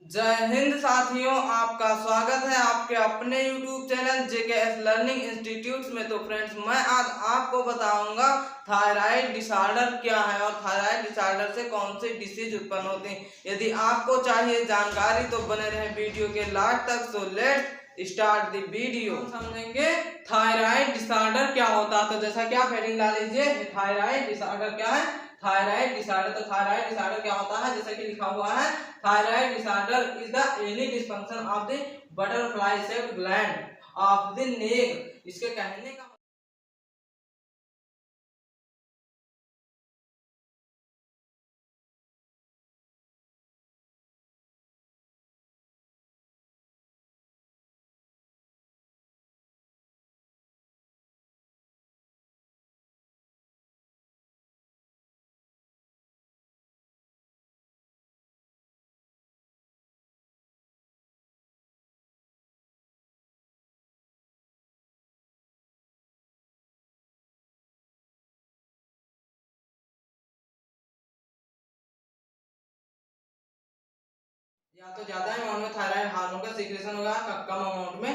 जय हिंद साथियों, आपका स्वागत है आपके अपने YouTube channel JKS learning institute में। तो फ्रेंड्स, मैं आज आपको बताऊंगा थायराइड डिसऑर्डर क्या है और थायराइड डिसऑर्डर से कौन से डिसीज उत्पन्न होते हैं। यदि आपको चाहिए जानकारी तो बने रहे वीडियो के लास्ट तक। So let's start the video. समझेंगे थायराइड डिसऑर्डर क्या होता है। तो जैसा कि आप हेडिंग डाल लीजिए, थायराइड डिसऑर्डर क्या है। थायराइड डिसऑर्डर, तो थायराइड डिसऑर्डर क्या होता है, जैसा कि लिखा हुआ है, thyroid disorder is the any dysfunction of the butterfly shaped gland of the neck. इसके कहने का या तो ज्यादा अमाउंट में थायराइड हार्मोन का सीक्रेशन होगा, कम अमाउंट में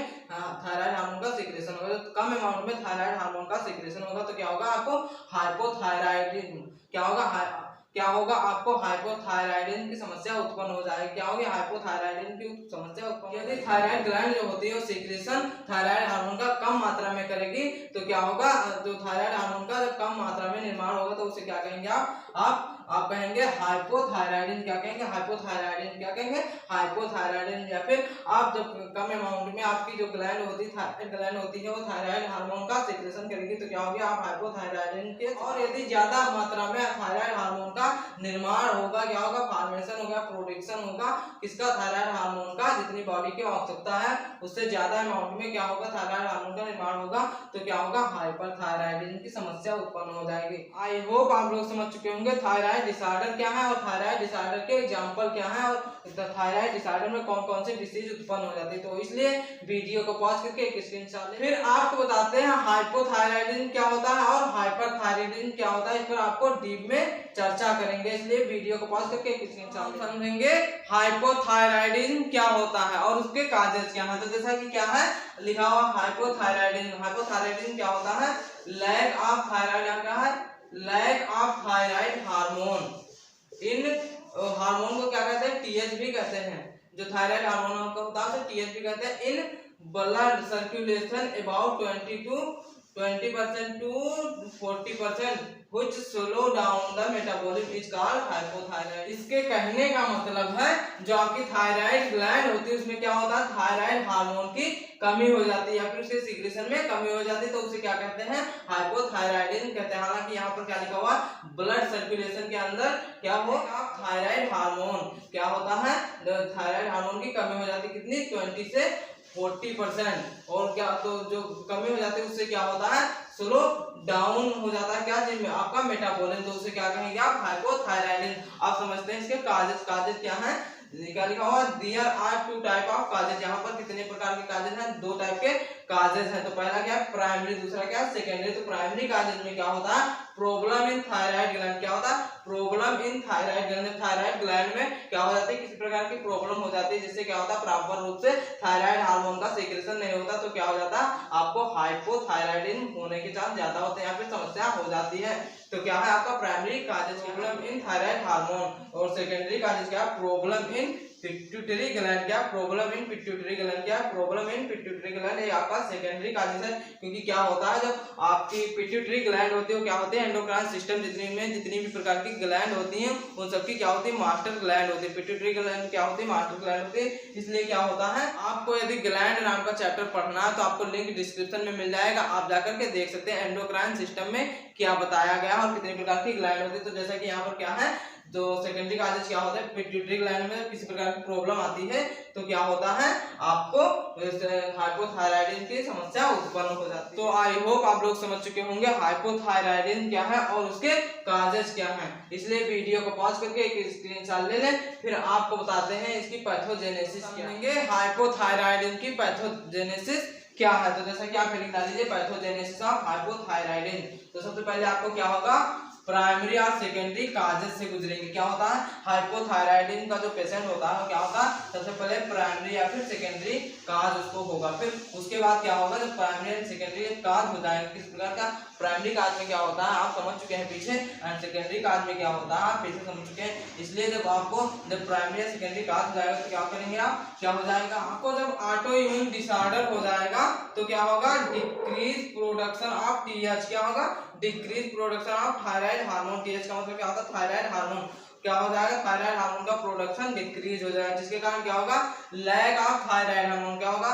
थायराइड हार्मोन का सीक्रेशन होगा। तो कम अमाउंट में थायराइड हार्मोन का सीक्रेशन होगा तो क्या होगा, आपको हाइपोथायराइडिज्म क्या होगा आपको हाइपोथायराइडिज्म की समस्या उत्पन्न हो जाएगी। क्या होगी, हाइपोथायराइडिज्म की समस्या उत्पन्न। यदि थायराइड ग्लैंड जो होती है सीक्रेशन थायराइड हार्मोन का कम मात्रा में करेगी तो क्या होगा, जो थायराइड हार्मोन का जब कम मात्रा में निर्माण होगा तो उसे क्या कहेंगे आप कहेंगे हाइपोथायराइडिज्म। क्या कहेंगे, हाइपोथायराइडिज्म। क्या कहेंगे, हाइपोथायराइडिज्म। या फिर आप जब कम अमाउंट में आपकी जो ग्लैंड होती है, थायराइड ग्लैंड होती है, वो थायराइड हार्मोन का सीक्रेशन करेगी तो क्या होगी, आप हाइपोथायराइडिज्म के। और यदि ज्यादा मात्रा में थायराइड हार्मोन का निर्माण होगा, क्या होगा, फॉर्मेशन होगा, प्रोडक्शन होगा किसका, थायराइड हार्मोन का, जितनी बॉडी की आवश्यकता है उससे ज्यादा अमाउंट में क्या होगा, थायराइड हार्मोन का निर्माण होगा तो क्या होगा, हाइपरथायराइडिज्म की समस्या उत्पन्न हो जाएगी। आई होप आप लोग समझ चुके होंगे थायराइड डिसऑर्डर क्या है और थायराइड डिसऑर्डर के एग्जांपल क्या है और थायराइड डिसऑर्डर में कौन कौन से डिसीज उत्पन्न हो जाती है। तो इसलिए वीडियो को पॉज करके एक स्क्रीनशॉट ले। फिर आपको बताते हैं हाइपोथायराइडिज्म क्या होता है और हाइपरथायराइडिज्म क्या होता है। इस पर आपको डीप में चर्चा करेंगे, इसलिए वीडियो को पॉज करके एक स्क्रीनशॉट समझेंगे हाइपोथायराइडिज्म क्या होता है और उसके काजेस क्या है। तो जैसा कि क्या है लिखा हुआ, हाइपोथायराइडिज्म। हाइपोथायराइडिज्म क्या होता है, लैक ऑफ थायराइड, क्या है, लैक ऑफ थायराइड हार्मोन। इन हार्मोन को क्या कहते हैं, टीएचबी कहते हैं। जो थायराइड हार्मोन का होता है उसे टीएचबी कहते हैं। In blood circulation about 20% to 40%, which slow down the metabolism is called hypothyroid। इसके कहने का मतलब है जो आपकी थायराइड ग्लैंड होती है उसमें क्या होता है, थायराइड हार्मोन की कमी हो जाती है या फिर उसके सीक्रेशन में कमी हो जाती है तो उसे क्या कहते हैं, हाइपोथायराइडिज्म कहते हैं। हालांकि यहाँ पर क्या लिखा हुआ, ब्लड सर्कुलेशन के अंदर क्या हो, थायराइड हार्मोन क्या होता है, थायराइड हार्मोन की कमी हो जाती है कितनी, 20 से 40%। और क्या, तो जो कमी हो जाती है उससे क्या होता है, स्लो डाउन हो जाता है क्या चीज में, आपका मेटाबॉलिज्म। तो उसे क्या कहेंगे आप, हाइपोथायराइडिज्म। आप समझते हैं इसके काजेस क्या हैं। क्या लिखा हुआ, there are two type of causes. यहाँ पर कितने प्रकार के काजेस हैं, दो टाइप के काजेस हैं। तो पहला क्या है, प्राइमरी, दूसरा क्या है, सेकेंडरी। तो प्राइमरी काजेस में क्या होता है, प्रॉब्लम इन थायराइड ग्लैंड। क्या होता है, problem in thyroid gland. Thyroid gland में क्या हो जाती है, किसी प्रकार की प्रॉब्लम हो जाती है जिससे क्या होता है, प्रॉपर रूप से थायराइड हार्मोन का सीक्रेशन नहीं होता तो क्या हो जाता है, आपको हाइपोथायराइडिज्म होने के चांस ज्यादा होते हैं या फिर समस्या हो जाती है। तो क्या है आपका primary causes, problem in thyroid hormone. और सेकेंडरी काजेस क्या, प्रॉब्लम इन पिट्यूटरी ग्लैंड। क्या, प्रॉब्लम इन पिट्यूटरी ग्लैंड। क्या, प्रॉब्लम इन पिट्यूटरी ग्लैंड, ये आपका सेकेंडरी काजेस है। क्योंकि क्या होता है, जब आपकी पिट्यूटरी ग्लैंड होती है वो क्या होती है, एंडोक्राइन सिस्टम जितनी भी प्रकार की ग्लैंड होती हैं उन सबकी क्या होती है, मास्टर ग्लैंड होती है। पिट्यूटरी ग्लैंड क्या होती है, मास्टर ग्लैंड होती है। इसलिए क्या होता है, आपको यदि ग्लैंड नाम का चैप्टर पढ़ना है तो आपको लिंक डिस्क्रिप्शन में मिल जाएगा, आप जाकर के देख सकते हैं एंडोक्राइन सिस्टम में क्या बताया गया और कितने प्रकार की ग्लैंड होती है। तो जैसा कि यहाँ पर क्या है, जो सेकेंडरी काजेस क्या होता है, पिट्यूटरी ग्लैंड में किसी प्रकार की प्रॉब्लम आती है तो क्या होता है, आपको हाइपोथायराइडिज्म की समस्या उत्पन्न हो जाती है। तो आई होप आप लोग समझ चुके होंगे हाइपोथायराइडिज्म क्या है और उसके काजेस क्या हैं। इसलिए वीडियो को पॉज करके एक स्क्रीनशॉट ले लें, फिर आपको बताते हैं इसकी पैथोजेनेसिस क्या है। हाइपोथायराइडिज्म की पैथोजेनेसिस क्या है। तो जैसा कि आप लिख लीजिए, पैथोजेनेसिस ऑफ हाइपोथायराइडिज्म। तो सबसे पहले आपको क्या होगा, प्राइमरी और सेकेंडरी काजेस से गुजरेंगे। क्या होता है, हाइपोथायराइडिज्म का जो पेशेंट होता है क्या होता है, सबसे पहले प्राइमरी या फिर सेकेंडरी काज उसको होगा। फिर उसके बाद क्या होगा, जब प्राइमरी एंड सेकेंडरी काज हो जाएंगे, किस प्रकार का, प्राइमरी काज में क्या होता है आप समझ चुके हैं पीछे, एंड सेकेंडरी काज में क्या होता है आप पीछे समझ चुके हैं। इसलिए जब आपको जब प्राइमरी या सेकेंडरी काज हो जाएगा तो क्या करेंगे आप, क्या हो जाएगा आपको, जब ऑटो इम्यून डिसऑर्डर हो जाएगा तो क्या होगा, डिक्रीज प्रोडक्शन ऑफ टीएच, क्या होगा, decrease production of thyroid hormone. TH का मतलब क्या होता है, थायराइड हार्मोन। क्या हो जाएगा, थायराइड हार्मोन का प्रोडक्शन डिक्रीज हो जाएगा, जिसके कारण क्या होगा, लैक ऑफ थायराइड हार्मोन, क्या होगा,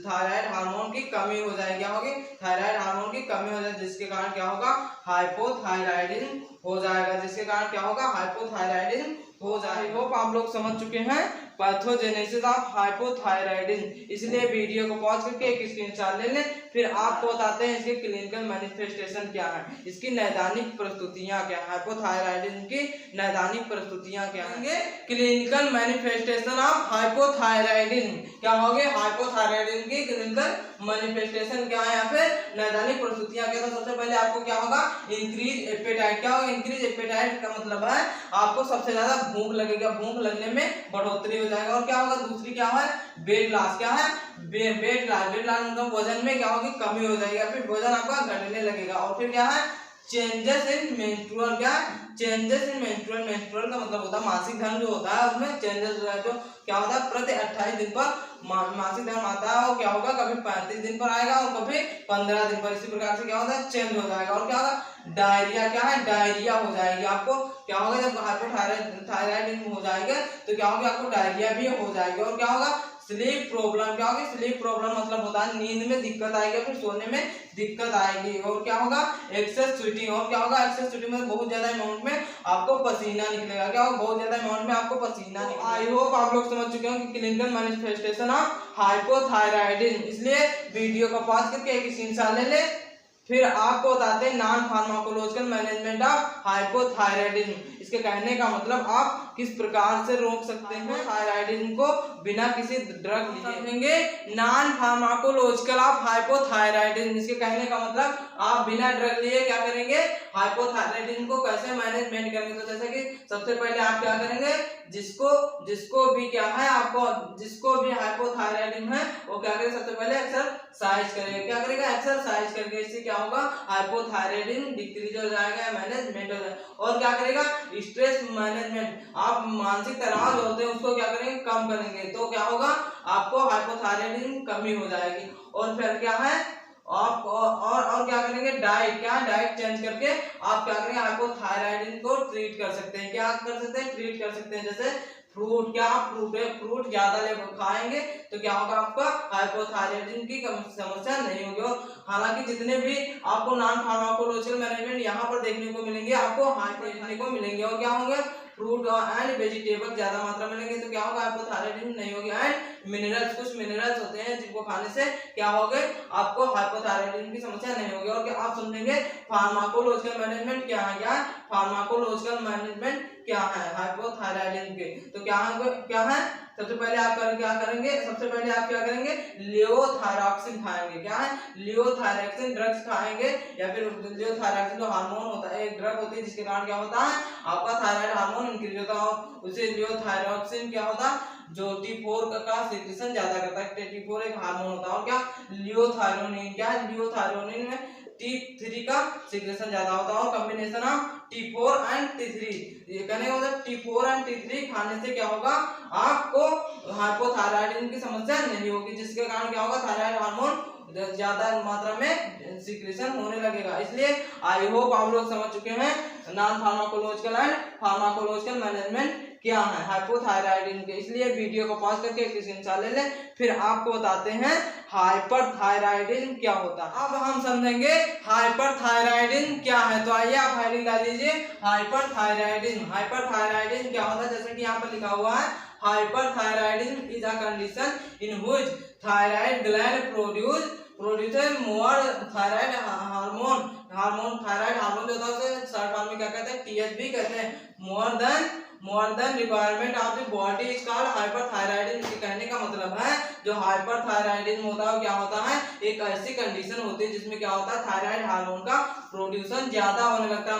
थायराइड हार्मोन की कमी हो जाएगी। क्या होगी, थायराइड हार्मोन की कमी हो जाएगी, जिसके कारण क्या होगा, हाइपोथायराइडिज्म हो जाएगा, जिसके कारण क्या होगा, हाइपोथायराइडिज्म हो जाएगा। होप आप लोग समझ चुके हैं पैथोजेनेसिस ऑफ हाइपोथायराइडिज्म। इसलिए वीडियो को पॉज करके एक स्क्रीनशॉट ले लें, फिर आपको बताते हैं इसके क्लिनिकल मैनिफेस्टेशन क्या है, इसकी नैदानिक प्रस्तुतियां क्या है, हाइपोथायराइडिज्म की नैदानिक प्रस्तुतियां क्या है। क्लिनिकल मैनिफेस्टेशन ऑफ हाइपोथायराइडिज्म क्या होंगे, हाइपोथायराइडिज्म की क्लिनिकल मैनिफेस्टेशन क्या है या फिर नैदानिक प्रस्तुतियां क्या। तो सबसे पहले आपको क्या होगा, इंक्रीज एपेटाइट। क्या होगा, इंक्रीज एपेटाइट का मतलब है आपको सबसे ज्यादा भूख लगेगा, भूख लगने में बढ़ोतरी हो जाएगा। और क्या होगा, दूसरी क्या है, वेट लॉस। क्या है, वेट लॉस, वेट लॉस मतलब वजन में क्या होगी, कमी हो जाएगी, फिर वजन आपका घटने लगेगा। और फिर क्या है, चेंजेस इन मेंस्ट्रुअल। क्या है, चेंजेस इन मेंस्ट्रुअल। मेंस्ट्रुअल का मतलब होता है मासिक धर्म जो होता है उसमें चेंजेस हो जाए, जो क्या होता है प्रति 28 दिन पर मासिक धर्म आता है, और क्या होगा, कभी 35 दिन पर आएगा और कभी 15 दिन पर। इसी प्रकार से क्या होता है, चेंज हो जाएगा। और क्या होगा, डायरिया। क्या है, डायरिया हो जाएगी आपको। क्या होगा, जब हाइपोथायराइडिज्म हो जाएगा तो क्या होगा, आपको डायरिया भी हो जाएगी। और क्या होगा, स्लीप प्रॉब्लम। क्या होगी, स्लीप प्रॉब्लम मतलब होता है नींद में दिक्कत आएगी, फिर सोने में दिक्कत आएगी। और क्या होगा, एक्सेस स्वेटिंग। और क्या होगा, एक्सेस स्वेटिंग में बहुत ज्यादा अमाउंट में आपको पसीना निकलेगा। क्या होगा, बहुत ज्यादा अमाउंट में आपको पसीना निकलेगा। आई होप आप लोग समझ चुके हो कि क्लिनिकल मैनिफेस्टेशन ऑफ हाइपोथायराइडिज्म। इसलिए वीडियो को पॉज करके एक स्क्रीनशॉट ले ले, फिर आपको बताते हैं non pharmacological management of hypothyroidism. इसके कहने का मतलब आप किस प्रकार से रोक सकते हैं थायराइडिज्म को बिना किसी ड्रग समझेंगे। नॉन फार्माकोलॉजिकल ऑफ हाइपोथायराइडिज्म, इसके कहने का मतलब आप बिना ड्रग लिए क्या करेंगे, हाइपोथायराइडिज्म को कैसे मैनेजमेंट करेंगे। तो जैसे कि सबसे पहले आप क्या करेंगे, जिसको भी क्या है, आपको जिसको भी हाइपोथायराइडिज्म है वो क्या करेगा, सबसे पहले एक्सरसाइज करेगा। क्या करेगा, एक्सरसाइज करके। इससे क्या होगा, हाइपोथायराइडिज्म डिक्रीज हो जाएगा, मैनेजमेंट हो जाएगा। और क्या करेगा, स्ट्रेस मैनेजमेंट, आप मानसिक तनाव जो होते हैं उसको क्या करेंगे, कम करेंगे, तो क्या होगा, आपको हाइपोथायराइडिज्म कमी हो जाएगी। और फिर क्या है, आप और क्या करेंगे, डाइट। क्या डाइट चेंज करके आप क्या करेंगे, हाइपोथायराइडिज्म को ट्रीट कर सकते हैं। क्या कर सकते हैं, ट्रीट कर सकते हैं। जैसे फ्रूट, क्या फ्रूट है, फ्रूट ज्यादा ले खाएंगे तो क्या होगा, आपका हाइपोथायराइडिज्म की समस्या नहीं होगी। और हालांकि जितने भी आपको नॉन फार्माकोलॉजिकल मैनेजमेंट यहाँ पर देखने को मिलेंगे, आपको देखने को मिलेंगे। और क्या होंगे, फ्रूट एंड वेजिटेबल ज्यादा मात्रा में लेंगे तो क्या होगा, हाइपोथायराइडिज्म नहीं होगी। एंड मिनरल्स, कुछ मिनरल्स होते हैं जिनको खाने से क्या होगा, आपको हाइपोथायराइडिज्म की समस्या नहीं होगी। और क्या आप समझेंगे फार्माकोलॉजिकल मैनेजमेंट क्या है, क्या फार्माकोलॉजिकल मैनेजमेंट क्या है हाइपोथायराइडिज्म के। तो क्या है, सबसे पहले आप क्या करेंगे, सबसे पहले आप क्या करेंगे, लियोथायरॉक्सिन खाएंगे। क्या है, लियोथायरॉक्सिन ड्रग्स खाएंगे, या फिर लियोथायरॉक्सिन जो हार्मोन होता है, एक ड्रग होती है जिसके कारण क्या होता है, आपका थायराइड हार्मोन इंक्रीज होता है। और उसे लियोथायरॉक्सिन क्या होता है, जो T4 का सिक्रीशन ज्यादा करता है। T4 एक हार्मोन होता है। और क्या, लियोथायरोनिन। क्या है, लियोथायरोनिन में T3 का सिक्रेशन ज्यादा होता है। और combination of T4 and T3, ये कहने का मतलब T4 एंड T3 खाने से क्या होगा, आपको हाइपोथायराइडिज्म की समस्या नहीं होगी, जिसके कारण क्या होगा, थायराइड हार्मोन ज्यादा मात्रा में सिक्रेशन होने लगेगा। इसलिए आई होप आप लोग समझ चुके हैं non pharmacological and pharmacological management क्या है हाइपोथायराइडिज्म के। इसलिए वीडियो को पॉज करके एक स्क्रीनशॉट ले लें, फिर आपको बताते हैं हाइपरथायराइडिज्म क्या होता है। अब हम समझेंगे हाइपरथायराइडिज्म क्या है। तो आइए आप हेडिंग डाल दीजिए, हाइपरथायराइडिज्म। हाइपरथायराइडिज्म क्या होता है, जैसे कि यहाँ पर लिखा हुआ है, hyperthyroidism is a condition in which thyroid gland produces more thyroid hormone. Thyroid hormone जो होता है शॉर्ट फॉर्म में क्या कहते हैं, THB कहते हैं। More than requirement of the body is called hyperthyroidism. कहने का मतलब है जो हाइपरथायराइडिज्म होता है क्या होता है, एक ऐसी कंडीशन होती है जिसमें क्या होता है, थायराइड हार्मोन का प्रोड्यूसन ज्यादा होने लगता है,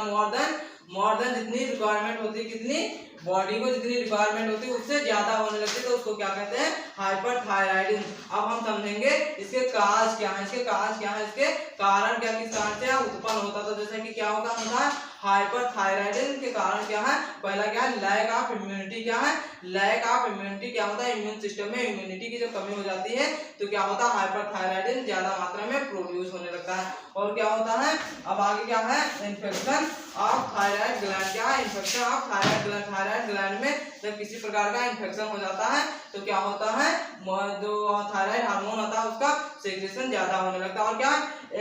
मोर देन जितनी रिक्वायरमेंट होती है, कितनी बॉडी को जितनी रिक्वायरमेंट होती है उससे ज्यादा होने लगती है तो उसको क्या कहते हैं, हाइपरथायराइडिज्म। अब हम समझेंगे इसके काज क्या है, इसके काज क्या है, इसके कारण क्या, किस कारण से उत्पन्न होता है। तो जैसे कि क्या होगा हमारा हाइपरथायराइडिज्म के कारण क्या है, पहला क्या है, लैक ऑफ इम्यूनिटी। क्या है, लैक ऑफ इम्यूनिटी। क्या होता है, इम्यून सिस्टम में इम्यूनिटी की जब कमी हो जाती है तो क्या होता है, हाइपरथायराइडिज्म ज्यादा मात्रा में प्रोड्यूस होने लगता है। और क्या होता है, अब आगे क्या है, इन्फेक्शन ऑफ थायराइड ग्लैंड। क्या है, infection of thyroid gland. Thyroid gland में जब किसी प्रकार का इन्फेक्शन हो जाता है तो क्या होता है, जो थायराइड हार्मोन होता है उसका सेक्रेशन ज्यादा होने लगता है। और क्या,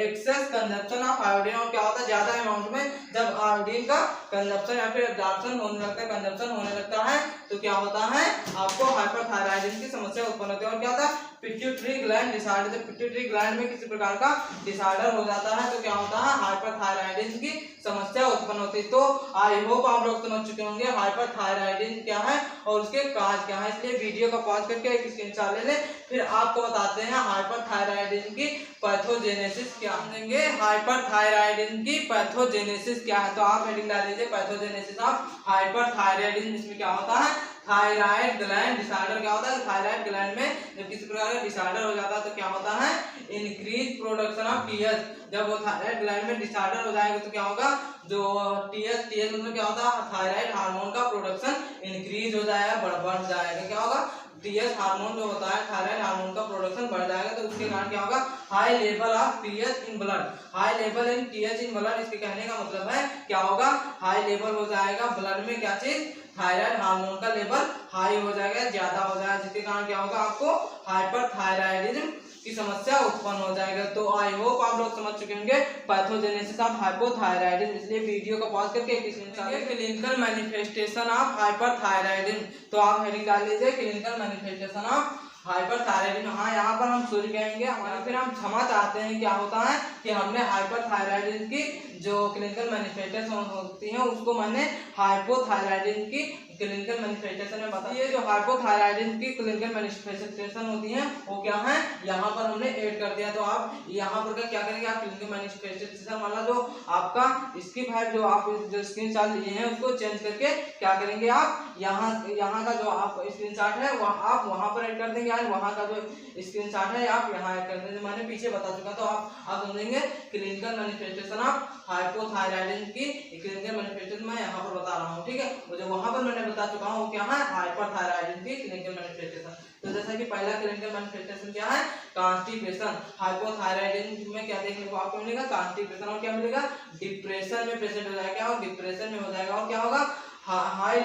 एक्सेस कंजप्शन ऑफ आयोडीन। और क्या होता है, ज्यादा अमाउंट में जब आयोडीन का कंजप्शन या फिर एब्जॉर्प्शन होने लगता है, कंजप्शन होने लगता है तो क्या होता है, आपको हाइपरथायराइडिज्म की समस्या उत्पन्न होती है। और क्या होता है, पिट्यूटरी ग्लैंड डिसऑर्डर। जब पिट्यूटरी ग्लैंड में किसी प्रकार का डिसऑर्डर हो जाता है तो क्या होता है, हाइपरथायराइडिज्म की समस्या उत्पन्न होती है। तो आई होप आप लोग समझ चुके होंगे हाइपरथायराइडिज्म क्या है और उसके काज क्या है। इसलिए वीडियो का पॉज करके एक स्क्रीनशॉट ले लें, फिर आपको बताते हैं हाइपरथायराइडिज्म की पैथोजेनेसिस क्या देंगे। हाइपरथायराइडिज्म की पैथोजेनेसिस क्या है, तो आप हेडिंग डाल दीजिए पैथोजेनेसिस ऑफ हाइपरथायराइडिज्म। इसमें क्या होता है, थायराइड ग्लैंड डिसऑर्डर। क्या होता है, थायराइड ग्लैंड में जब किसी प्रकार का डिसऑर्डर हो जाता है तो क्या होता है, इंक्रीज प्रोडक्शन ऑफ टीएच। जब वो थायराइड ग्लैंड में डिसऑर्डर हो जाएगा तो क्या होगा, जो टीएच मतलब क्या होता है, थायराइड हार्मोन का प्रोडक्शन इंक्रीज हो जाएगा, बढ़ जाएगा। क्या होगा, टीएच हार्मोन जो होता है, थायराइड हार्मोन का प्रोडक्शन बढ़ जाएगा तो उसके कारण क्या होगा, high level of TH in blood. High level in TH in blood, इसके कहने का मतलब है क्या होगा, हाई लेवल हो जाएगा ब्लड में, क्या चीज, थायराइड हार्मोन का लेवल हाई हो जाएगा, ज्यादा हो जाएगा, जिसके कारण क्या होगा, आपको हाइपरथायराइडिज्म की समस्या उत्पन्न हो जाएगा। तो आई होप आप लोग समझ चुके होंगे पैथोजेनेसिस ऑफ हाइपोथायराइडिज्म। इसलिए वीडियो को पॉज करके क्लिनिकल मैनिफेस्टेशन ऑफ हाइपरथायराइडिज्म। तो आप हेडिंग डाल लीजिए क्लिनिकल मैनिफेस्टेशन ऑफ हाइपरथायराइडिज्म। हाँ, यहाँ पर हम सूर्य कहेंगे हमारे, फिर हम क्षमा चाहते हैं। क्या होता है कि हमने हाइपरथायराइडिज्म की जो क्लिनिकल मैनिफेस्टेशन होती है उसको मैंने हाइपोथायराइडिज्म की क्लिनिकल मैनिफेस्टेशन में बताया। ये जो हाइपोथायराइडिज्म की क्लिनिकल मैनिफेस्टेशन होती है वो क्या है, यहाँ पर हमने ऐड कर दिया। तो आप यहाँ पर क्या करेंगे, आप क्लिनिकल मैनिफेस्टेशन वाला जो आपका स्किप है, जो आप जो स्क्रीनशॉट लिए हैं उसको चेंज करके क्या करेंगे, आप यहाँ का जो आप स्क्रीनशॉट है आप वहाँ पर ऐड कर देंगे, और वहाँ का जो स्क्रीनशॉट है आप यहाँ ऐड कर देंगे। मैंने पीछे बता चुका, तो आप समझेंगे क्लिनिकल मैनिफेस्टेशन ऑफ हाइपोथायराइडिज्म की क्लिनिकल मैनिफेस्टेशन मैं यहाँ पर बता रहा हूँ। ठीक है, वो जो वहाँ पर मैंने बता चुका हूँ क्या है, हाइपरथायराइडिज्म की क्लिनिकल मैनिफेस्टेशन। तो जैसा कि पहला क्लिनिकल मैनिफेस्टेशन क्या है, कॉन्स्टिपेशन। हाइपोथायराइडिज्म में क्या देखने को आपको मिलेगा, कॉन्स्टिपेशन। और क्या मिलेगा, डिप्रेशन में पेशेंट हो जाएगा, और डिप्रेशन में हो जाएगा। और क्या होगा, हाई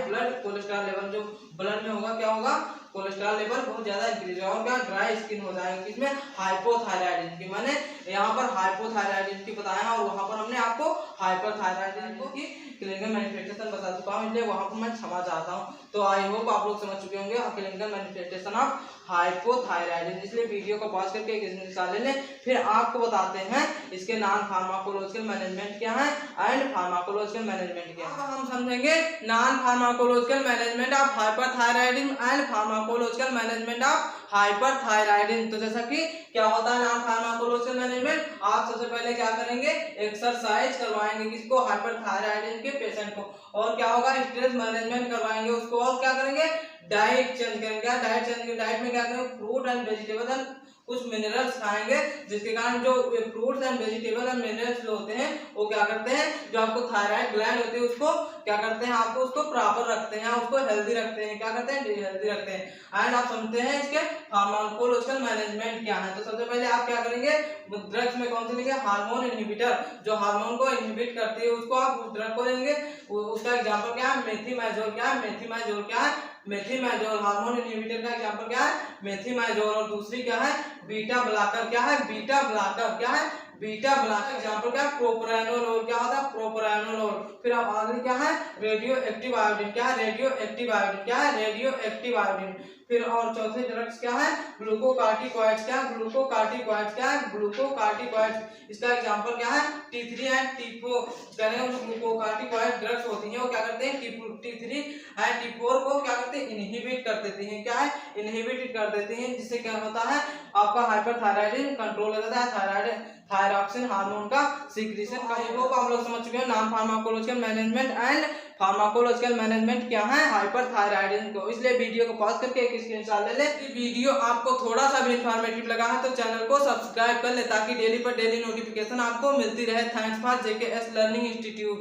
ब्लड कोलेस्ट्रॉल लेवल, जो ब्लड में होगा क्या होगा, कोलेस्ट्रॉल लेवल बहुत ज्यादा इंक्रीज होगा। और क्या, ड्राई स्किन हो जाएगा, किसमें, हाइपोथायराइडिज्म की। मैंने यहाँ पर हाइपोथायराइडिज्म की बताया और वहाँ पर हमने आपको हाइपरथायराइडिज्म की क्लिनिकल मैनिफेस्टेशन बता चुका हूँ, इसलिए वहाँ पर मैं क्षमा चाहता हूँ। तो आई होप आप लोग समझ चुके होंगे क्लिनिकल मैनिफेस्टेशन ऑफ हाइपोथायराइडिज्म। इसलिए वीडियो को पॉज करके एक निकाल लें, फिर आपको बताते हैं इसके नॉन फार्माकोलॉजिकल मैनेजमेंट क्या है एंड फार्माकोलॉजिकल मैनेजमेंट क्या है। हम समझेंगे non pharmacological management of hyperthyroidism and pharmacological management of hyperthyroidism. तो जैसा कि क्या होता है नॉन फार्माकोलॉजिकल मैनेजमेंट, आप सबसे पहले क्या करेंगे, एक्सरसाइज करवाएंगे किसको, हाइपरथायराइडिज्म के पेशेंट को। और क्या होगा, स्ट्रेस मैनेजमेंट करवाएंगे उसको। और क्या करेंगे, डाइट चेंज करेंगे। डाइट चेंज करेंगे, डाइट में क्या करेंगे, फ्रूट एंड वेजिटेबल एंड कुछ मिनरल्स खाएंगे, जिसके कारण जो fruits and vegetable and minerals जो होते हैं वो क्या करते हैं, जो आपको थायराइड ग्लैंड होती है उसको क्या करते हैं, आपको उसको प्रॉपर रखते हैं, उसको हेल्दी रखते हैं। क्या करते हैं, हेल्दी रखते हैं। एंड आप समझते हैं इसके फार्माकोलॉजिकल मैनेजमेंट क्या है। तो सबसे पहले आप क्या करेंगे, ड्रग्स में कौन से लेंगे, हार्मोन इनहिबिटर, जो हार्मोन को इनहिबिट करती है उसको आप उस ड्रग को लेंगे। उसका एग्जांपल क्या है, मेथिमाइजोल। क्या है, मेथिमाइजोल। क्या है, मेथिमाइजोल। हार्मोन इनहिबिटर का एग्जांपल क्या है, मेथिमाइजोल। और दूसरी क्या है, बीटा ब्लॉकर। क्या है, बीटा ब्लॉकर। क्या है, बीटा ब्लॉकर। एग्जांपल क्या है, प्रोप्रानोलोल। क्या होता है, प्रोप्रानोलोल। फिर अब आगे क्या है, रेडियो एक्टिव आयोडीन। क्या है, रेडियो एक्टिव आयोडीन। क्या है, रेडियो एक्टिव आयोडीन। फिर और चौथे ड्रग्स क्या है, ग्लूकोकार्टिकॉइड्स। क्या है, ग्लूकोकार्टिकॉइड्स। क्या है, ग्लूकोकार्टिकॉइड्स। इसका एग्जांपल क्या है, T3 एंड T4। कहने जो ग्लूकोकार्टिकॉइड ड्रग्स होती हैं वो क्या करते हैं, T3 एंड T4 को क्या करते हैं, इनहिबिट कर देती हैं। क्या है, इनहिबिट कर देती हैं, जिससे क्या होता है, आपका हाइपरथायराइडिज्म कंट्रोल हो जाता है। थायरॉक्सिन हार्मोन का सीक्रेशन का। ये होप आप लोग समझ चुके हो नाम pharmacological management and pharmacological management क्या है हाइपरथायराइडिज्म को। इसलिए वीडियो को पॉज करके एक स्क्रीनशॉट ले ले। वीडियो आपको थोड़ा सा भी इंफॉर्मेटिव लगा है तो चैनल को सब्सक्राइब कर ले ताकि डेली पर डेली नोटिफिकेशन आपको मिलती रहे। Thanks for JKS learning institute.